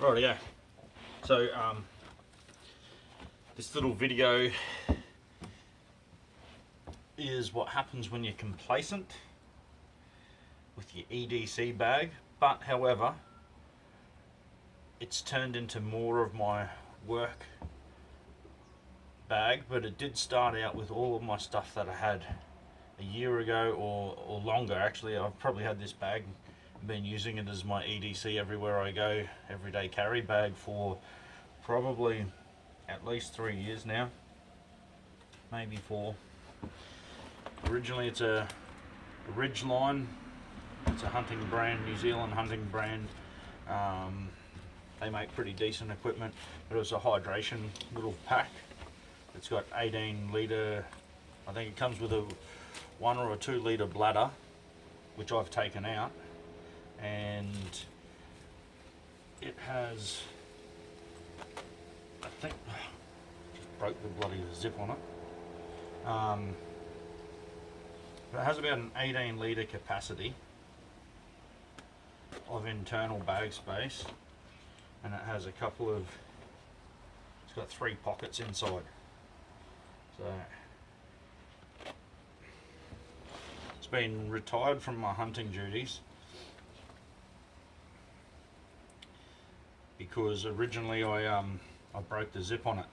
Rightio. So this little video is what happens when you're complacent with your EDC bag, but however it's turned into more of my work bag. But it did start out with all of my stuff that I had a year ago or longer. Actually, I've probably had this bag and been using it as my EDC everywhere I go, everyday carry bag, for probably at least 3 years now, maybe 4. Originally it's a Ridgeline. It's a hunting brand, New Zealand hunting brand. They make pretty decent equipment, but it's a hydration little pack. It's got 18 litre, I think it comes with a 1 or a 2 litre bladder, which I've taken out, and it has, I think, just broke the bloody zip on it. But it has about an 18 litre capacity of internal bag space, and it has a couple of, it's got 3 pockets inside. So it's been retired from my hunting duties because originally I broke the zip on it.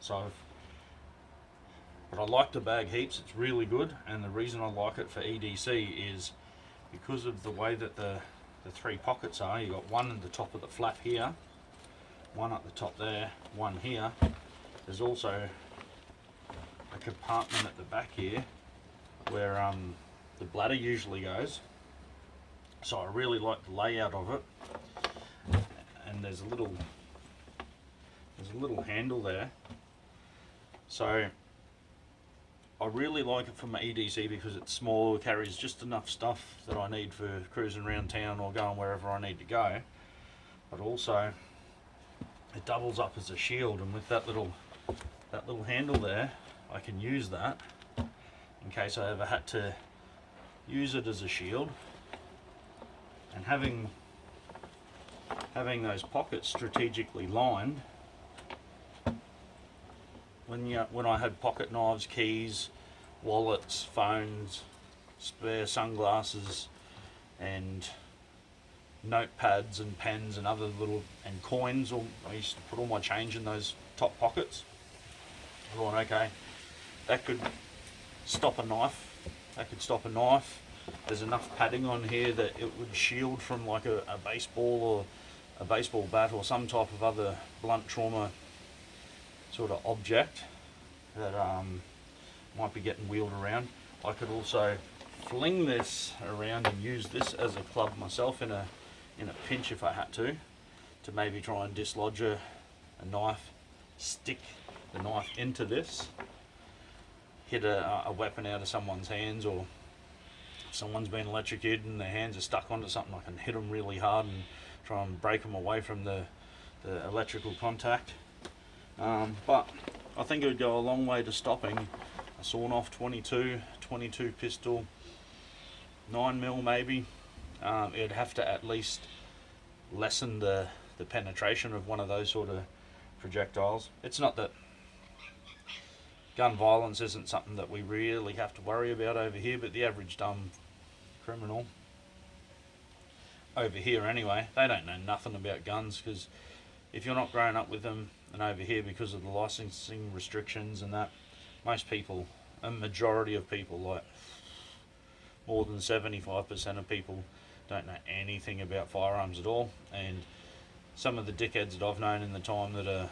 But I like the bag heaps. It's really good, and the reason I like it for EDC is because of the way that the 3 pockets are. You got one at the top of the flap here, one at the top there, one here. There's also a compartment at the back here where the bladder usually goes. So I really like the layout of it, and there's a little handle there. So I really like it for my EDC because it's small, it carries just enough stuff that I need for cruising around town or going wherever I need to go. But also it doubles up as a shield, and with that little handle there, I can use that in case I ever had to use it as a shield. And having those pockets strategically lined, when I had pocket knives, keys, wallets, phones, spare sunglasses, and notepads and pens and other little and coins, I used to put all my change in those top pockets. I thought, okay, that could stop a knife. There's enough padding on here that it would shield from like a baseball or a baseball bat or some type of other blunt trauma sort of object that might be getting wheeled around. I could also fling this around and use this as a club myself in a pinch if I had to maybe try and dislodge a knife, stick the knife into this, hit a weapon out of someone's hands, or if someone's been electrocuted and their hands are stuck onto something, I can hit them really hard and try and break them away from the electrical contact. But I think it would go a long way to stopping a sawn-off 22 pistol, 9mm maybe. It'd have to at least lessen the penetration of one of those sort of projectiles. It's not that gun violence isn't something that we really have to worry about over here, but the average dumb criminal over here anyway, they don't know nothing about guns, because if you're not growing up with them, and over here because of the licensing restrictions and that, most people, a majority of people, like more than 75% of people, don't know anything about firearms at all. And some of the dickheads that I've known in the time that are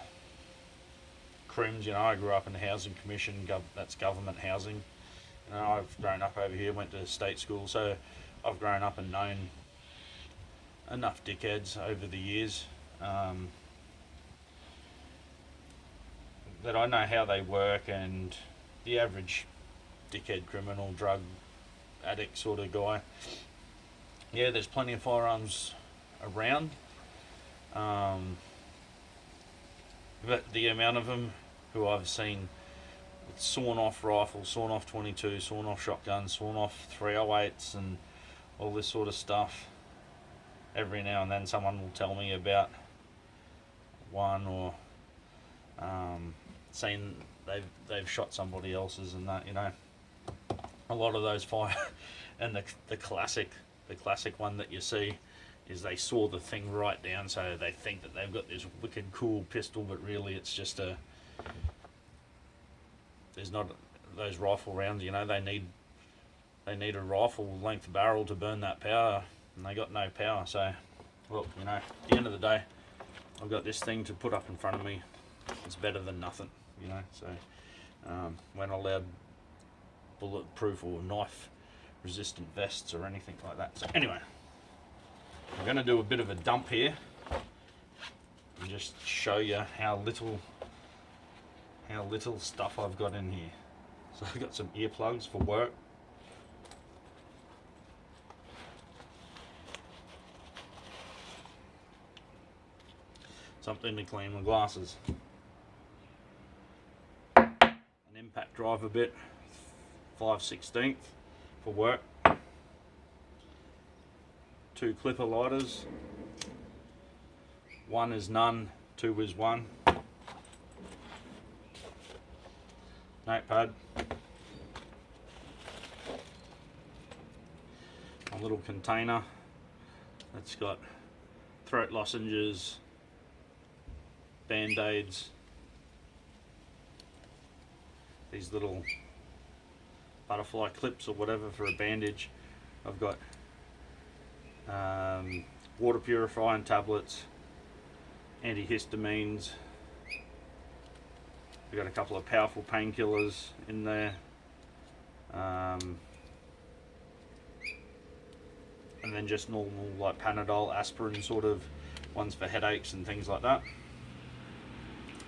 crims, I grew up in the housing commission, that's government housing. I've grown up over here, went to state school, so I've grown up and known enough dickheads over the years that I know how they work. And the average dickhead criminal, drug addict sort of guy, yeah, there's plenty of firearms around, but the amount of them who I've seen with sawn-off rifles, sawn-off 22, sawn-off shotguns, sawn-off 308s and all this sort of stuff, every now and then someone will tell me about one, or seen they've shot somebody else's and that, you know. A lot of those fire and the classic one that you see is they saw the thing right down, so they think that they've got this wicked cool pistol, but really it's just there's not those rifle rounds, you know. They need a rifle length barrel to burn that power, and they got no power. So look, you know, at the end of the day, I've got this thing to put up in front of me. It's better than nothing, you know. So when allowed bulletproof or knife resistant vests or anything like that. So anyway, I'm going to do a bit of a dump here and just show you how little stuff I've got in here. So I've got some earplugs for work. Something to clean my glasses. An impact driver bit, 5/16 for work. 2 clipper lighters. 1 is none, 2 is 1. Notepad. A little container that's got throat lozenges, band-aids, these little butterfly clips or whatever for a bandage. I've got water purifying tablets, antihistamines. We've got a couple of powerful painkillers in there, and then just normal like Panadol, aspirin sort of ones for headaches and things like that.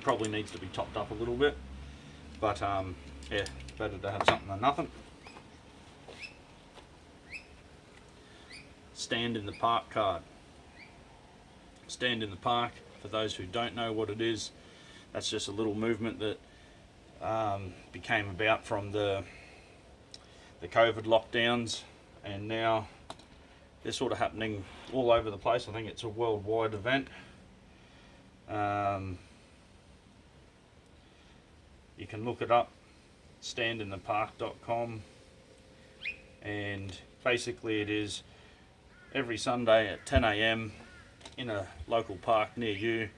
Probably needs to be topped up a little bit, but yeah, better to have something than nothing. Stand in the park card. Stand in the park, for those who don't know what it is, that's just a little movement that became about from the COVID lockdowns, and now they're sort of happening all over the place. I think it's a worldwide event. You can look it up, standinthepark.com, and basically it is every Sunday at 10 AM in a local park near you.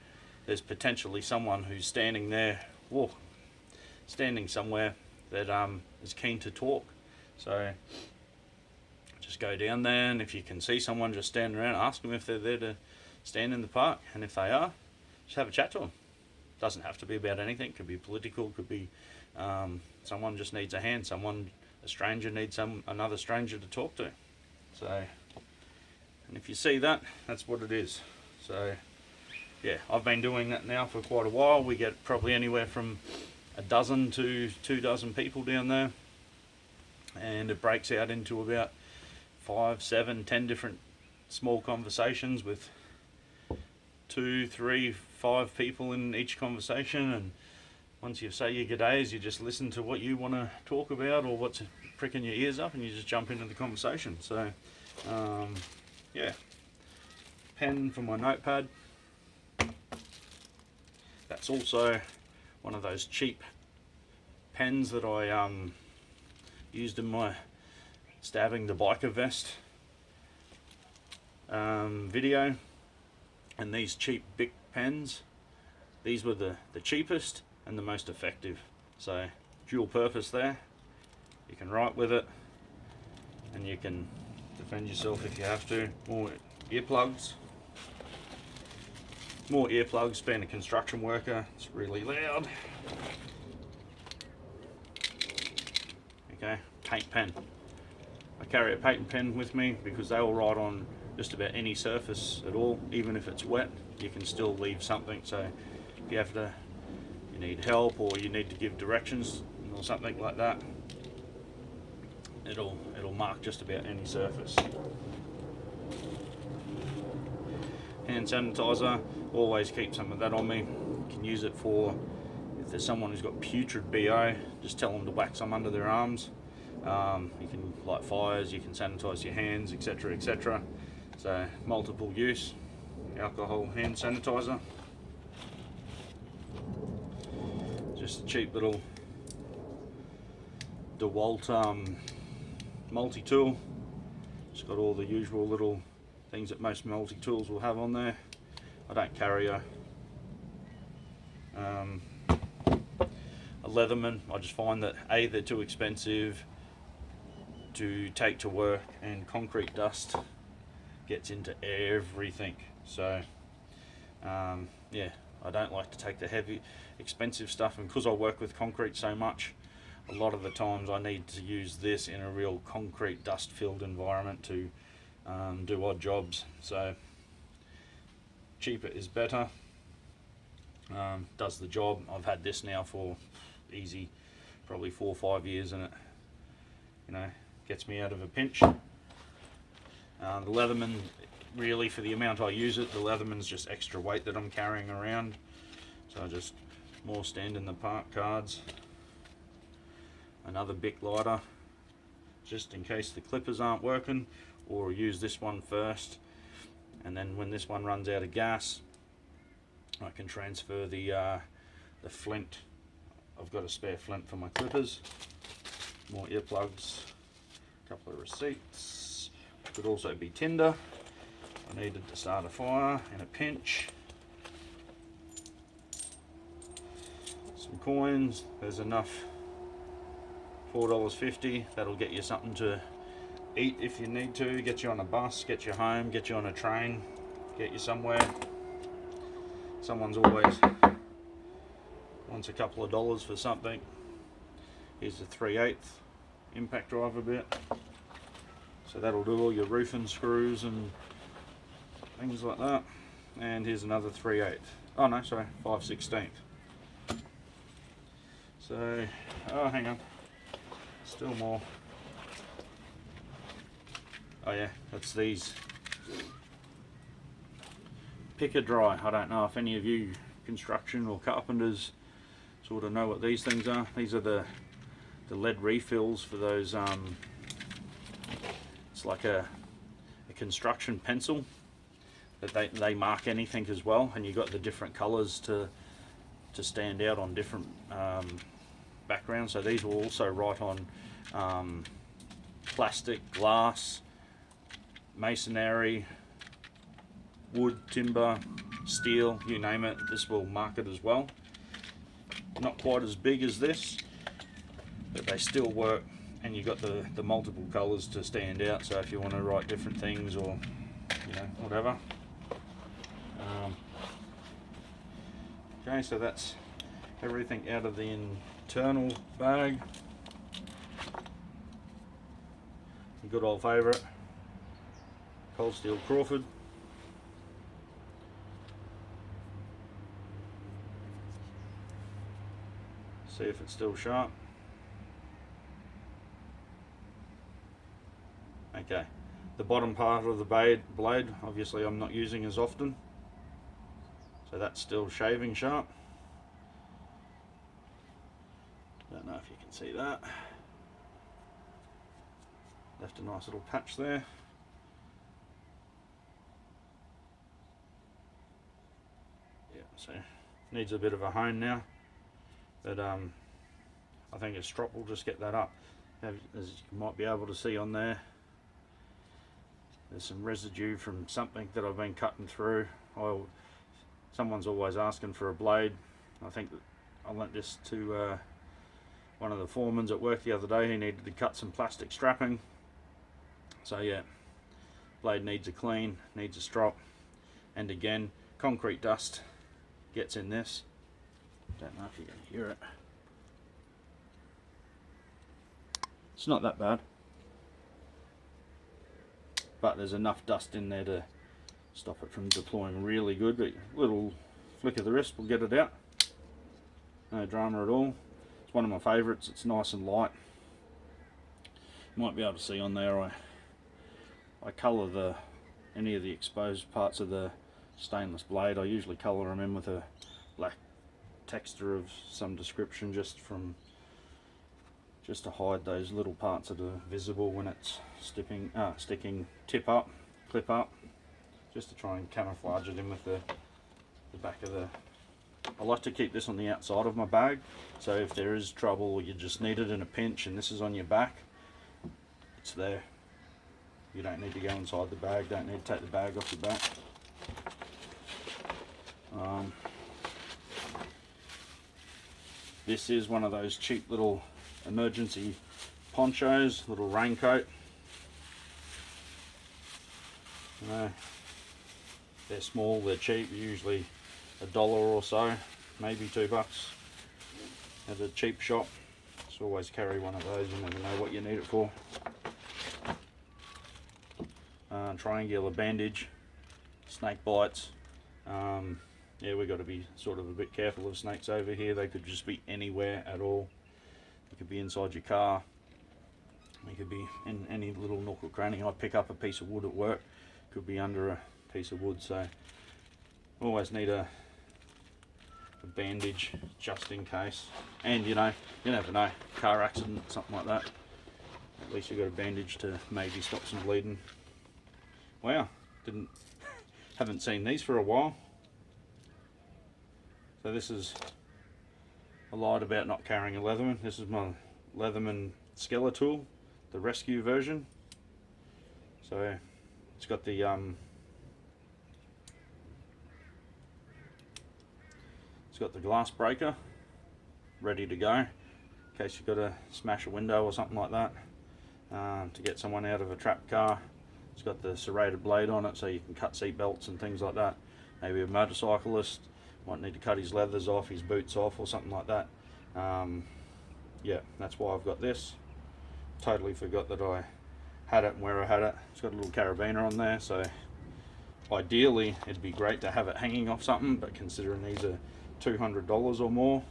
There's potentially someone who's standing there, or standing somewhere that is keen to talk. So just go down there, and if you can see someone just standing around, ask them if they're there to stand in the park, and if they are, just have a chat to them. Doesn't have to be about anything. Could be political, could be someone just needs a hand, a stranger needs another stranger to talk to. So, and if you see that, that's what it is. So yeah, I've been doing that now for quite a while. We get probably anywhere from a dozen to 24 people down there, and it breaks out into about 5, 7, 10 different small conversations with 2, 3, 5 people in each conversation. And once you say your g'days, you just listen to what you want to talk about or what's pricking your ears up, and you just jump into the conversation. So yeah, pen for my notepad. That's also one of those cheap pens that I used in my stabbing the biker vest video. And these cheap Bic pens, these were the cheapest and the most effective. So dual purpose there. You can write with it, and you can defend yourself if you have to. More earplugs. More earplugs, being a construction worker, it's really loud. Okay, paint pen. I carry a paint pen with me because they will write on just about any surface at all. Even if it's wet, you can still leave something. So if you need help, or you need to give directions or something like that, it'll mark just about any surface. Hand sanitizer, always keep some of that on me. You can use it for, if there's someone who's got putrid BO, just tell them to whack some under their arms. You can light fires, you can sanitize your hands, etc, etc. So multiple use, alcohol hand sanitizer. Just a cheap little DeWalt multi-tool. It's got all the usual little things that most multi-tools will have on there. I don't carry a Leatherman. I just find that A, they're too expensive to take to work, and concrete dust gets into everything. So yeah, I don't like to take the heavy expensive stuff, and because I work with concrete so much, a lot of the times I need to use this in a real concrete dust filled environment to do odd jobs. So cheaper is better. Does the job. I've had this now for easy probably 4 or 5 years, and it, you know, gets me out of a pinch. The Leatherman, really, for the amount I use it, the Leatherman's just extra weight that I'm carrying around, so I just more stand in the park cards. Another Bic lighter, just in case the clippers aren't working, or use this one first, and then when this one runs out of gas, I can transfer the flint. I've got a spare flint for my clippers. More earplugs, a couple of receipts. Could also be tinder. I needed to start a fire in a pinch. Some coins. There's enough. $4.50. That'll get you something to eat if you need to. Get you on a bus, get you home, get you on a train, get you somewhere. Someone's always wants a couple of dollars for something. Here's a 3/8 impact driver bit. So that'll do all your roofing screws and things like that. And here's another 3/8. Oh no, sorry, 5/16. So, oh hang on. Still more. Oh yeah, that's these picker dry. I don't know if any of you construction or carpenters sort of know what these things are. These are the lead refills for those. It's like a construction pencil that they mark anything as well, and you got the different colours to stand out on different backgrounds. So these will also write on plastic, glass, masonry, wood, timber, steel, you name it. This will mark it as well. Not quite as big as this, but they still work, and you've got the multiple colours to stand out, so if you want to write different things or, you know, whatever. Okay, so that's everything out of the internal bag. A good old favourite, cold steel Crawford. See if it's still sharp. Okay, the bottom part of the blade, obviously I'm not using as often, so that's still shaving sharp. Don't know if you can see that. Left a nice little patch there. Yeah, so needs a bit of a hone now, but I think a strop will just get that up. As you might be able to see on there, there's some residue from something that I've been cutting through. Someone's always asking for a blade. I think that I lent this to one of the foremans at work the other day. He needed to cut some plastic strapping. So yeah, blade needs a clean, needs a strop, and again, concrete dust gets in this. Don't know if you can hear it. It's not that bad, but there's enough dust in there to stop it from deploying really good. But a little flick of the wrist will get it out. No drama at all. It's one of my favourites. It's nice and light. You might be able to see on there I colour any of the exposed parts of the stainless blade. I usually colour them in with a black texture of some description, just to hide those little parts that are visible when it's sticking clip up, just to try and camouflage it in with the back of the I like to keep this on the outside of my bag, so if there is trouble or you just need it in a pinch and this is on your back, it's there. You don't need to go inside the bag, don't need to take the bag off your back. This is one of those cheap little emergency ponchos, little raincoat. You know, they're small, they're cheap, usually $1 or so, maybe $2 at a cheap shop. Just always carry one of those, you never know what you need it for. Triangular bandage, snake bites. Yeah, we've got to be sort of a bit careful of snakes over here. They could just be anywhere at all. They could be inside your car. They could be in any little nook or cranny. I pick up a piece of wood at work. Could be under a piece of wood, so always need a bandage just in case. And you know, you never know, car accident, something like that. At least you've got a bandage to maybe stop some bleeding. Wow, haven't seen these for a while. So this is, I lied about not carrying a Leatherman. This is my Leatherman Skeletal, the rescue version. So it's got the glass breaker ready to go in case you've got to smash a window or something like that, to get someone out of a trapped car. It's got the serrated blade on it so you can cut seat belts and things like that. Maybe a motorcyclist might need to cut his leathers off, his boots off or something like that. Yeah, that's why I've got this. Totally forgot that I had it and where I had it. It's got a little carabiner on there, so ideally it'd be great to have it hanging off something, but considering these are $200 or more,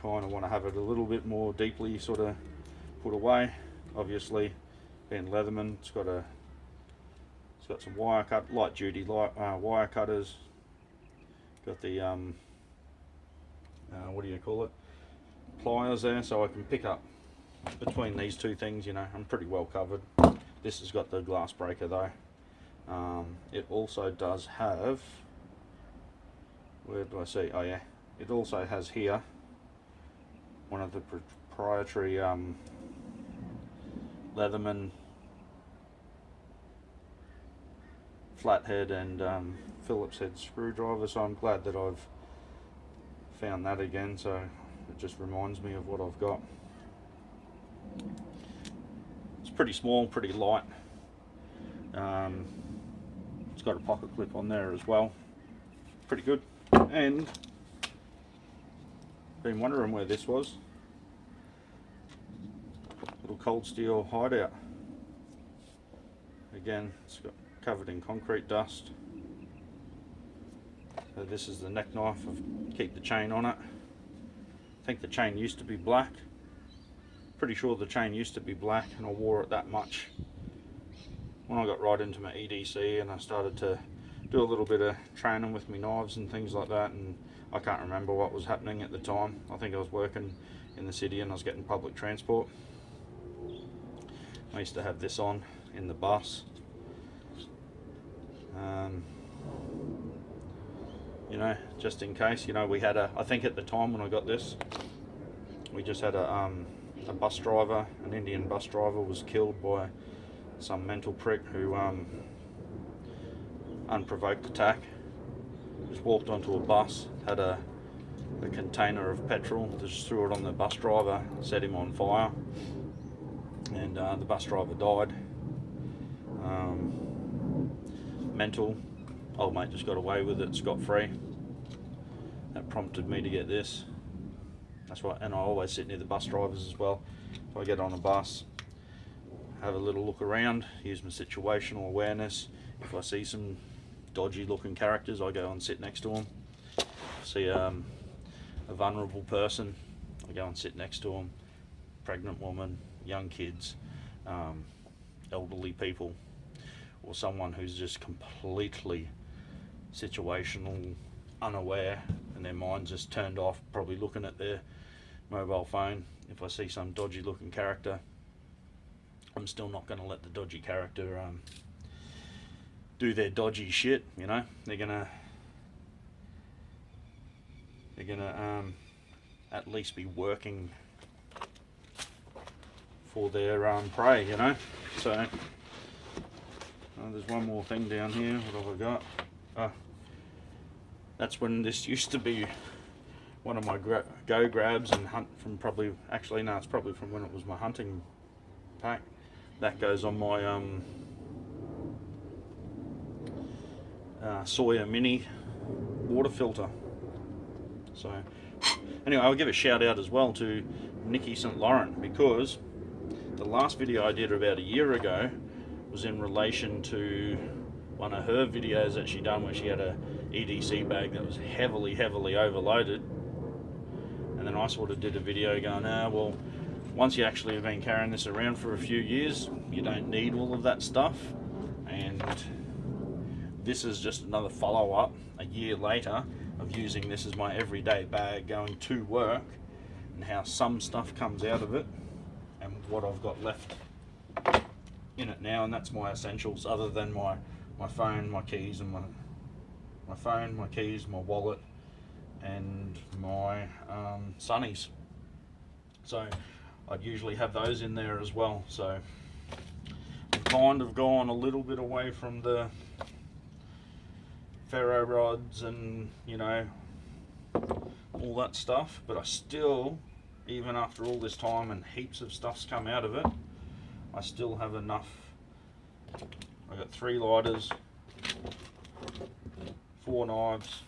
kind of want to have it a little bit more deeply sort of put away. Obviously being Leatherman, it's got some wire cut, light duty wire cutters. Got the what do you call it, pliers there, so I can pick up between these two things. You know, I'm pretty well covered. This has got the glass breaker though. It also does have, where do I see, oh yeah, it also has here one of the proprietary Leatherman flathead and Phillips head screwdriver, so I'm glad that I've found that again, so it just reminds me of what I've got. It's pretty small, pretty light. It's got a pocket clip on there as well. Pretty good. And been wondering where this was. Little cold steel hideout. Again, it's got covered in concrete dust. So this is the neck knife. Keep the chain on it. I think the chain used to be black. Pretty sure the chain used to be black, and I wore it that much when I got right into my EDC and I started to do a little bit of training with my knives and things like that, and I can't remember what was happening at the time. I think I was working in the city and I was getting public transport. I used to have this on in the bus. You know, just in case. You know, we had I think at the time when I got this, we just had a bus driver, an Indian bus driver was killed by some mental prick who unprovoked attack. Just walked onto a bus, had a container of petrol, just threw it on the bus driver, set him on fire, and the bus driver died. Mental. Old mate just got away with it scot-free. That prompted me to get this. That's right, and I always sit near the bus drivers as well. So I get on a bus, have a little look around, use my situational awareness. If I see some dodgy looking characters, I go and sit next to them. See a vulnerable person, I go and sit next to them. Pregnant woman, young kids, elderly people, or someone who's just completely situational, unaware, and their mind's just turned off, probably looking at their mobile phone. If I see some dodgy looking character, I'm still not going to let the dodgy character do their dodgy shit, you know. They're going to they're gonna at least be working for their prey, you know. So there's one more thing down here. What have I got? That's when this used to be one of my go grabs and hunt from, probably, actually no, it's probably from when it was my hunting pack. That goes on my Sawyer Mini water filter. So anyway, I'll give a shout out as well to Nikki St. Laurent, because the last video I did about a year ago was in relation to one of her videos that she done where she had a EDC bag that was heavily overloaded, and then I sort of did a video going, well, once you actually have been carrying this around for a few years, you don't need all of that stuff. And this is just another follow-up a year later of using this as my everyday bag going to work, and how some stuff comes out of it and what I've got left in it now. And that's my essentials, other than my phone, my keys, and my phone, my keys, my wallet, and my sunnies. So I'd usually have those in there as well. So I've kind of gone a little bit away from the ferro rods and, you know, all that stuff, but I still, even after all this time and heaps of stuff's come out of it, I still have enough. I got 3 lighters, 4 knives,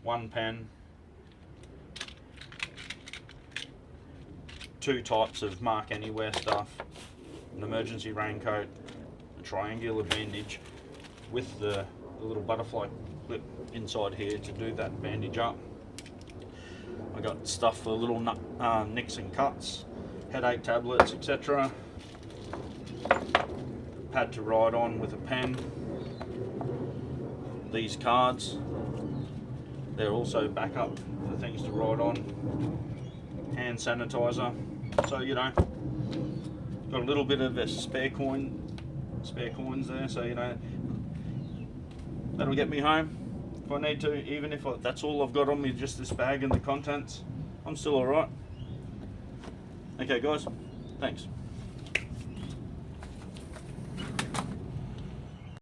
1 pen, 2 types of Mark Anywhere stuff, an emergency raincoat, a triangular bandage with the little butterfly clip inside here to do that bandage up. I got stuff for little nicks and cuts, headache tablets, etc. Pad to write on with a pen. These cards, they're also backup for things to write on. Hand sanitizer. So, you know, got a little bit of a spare coins there. So, you know, that'll get me home if I need to. Even if that's all I've got on me, just this bag and the contents, I'm still alright. Okay guys, thanks.